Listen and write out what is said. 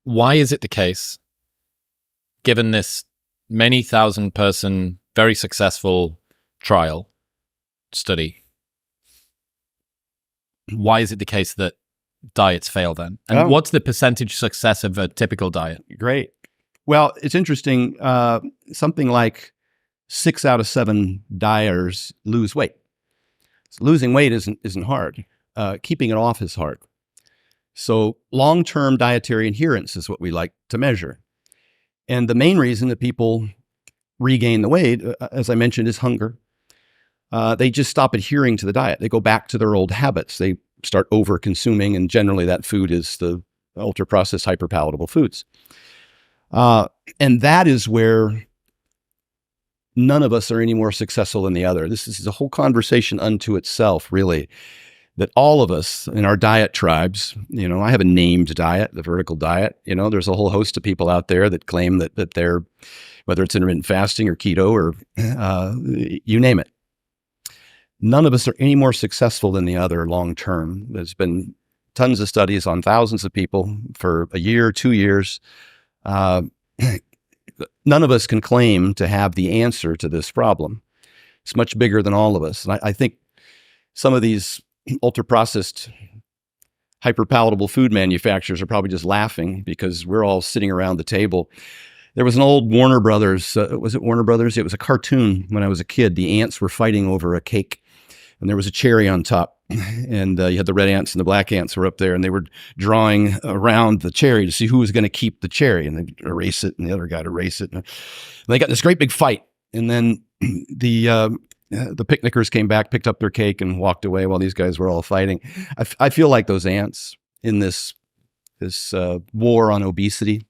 why is it the case, given this many thousand person, very successful trial study, why is it the case that diets fail then? And what's the percentage success of a typical diet? Great. Well, it's interesting. Something like 6 out of 7 dieters lose weight. So losing weight isn't hard. Keeping it off is hard. So long-term dietary adherence is what we like to measure. And the main reason that people regain the weight, as I mentioned, is hunger. They just stop adhering to the diet. They go back to their old habits. They start over-consuming, and generally that food is the ultra-processed, hyper-palatable foods. And that is where none of us are any more successful than the other. This is a whole conversation unto itself, really, that all of us in our diet tribes, I have a named diet, the vertical diet. There's a whole host of people out there that claim that they're, whether it's intermittent fasting or keto or you name it. None of us are any more successful than the other long term. There's been tons of studies on thousands of people for a year, 2 years. None of us can claim to have the answer to this problem. It's much bigger than all of us. And I think some of these ultra-processed, hyper-palatable food manufacturers are probably just laughing because we're all sitting around the table. There was an old Warner Brothers, was it Warner Brothers? It was a cartoon when I was a kid. The ants were fighting over a cake, and there was a cherry on top. And you had the red ants and the black ants were up there, and they were drawing around the cherry to see who was going to keep the cherry, and they'd erase it, and the other guy would erase it. And they got this great big fight, and then the picnickers came back, picked up their cake, and walked away while these guys were all fighting. I feel like those ants in this war on obesity.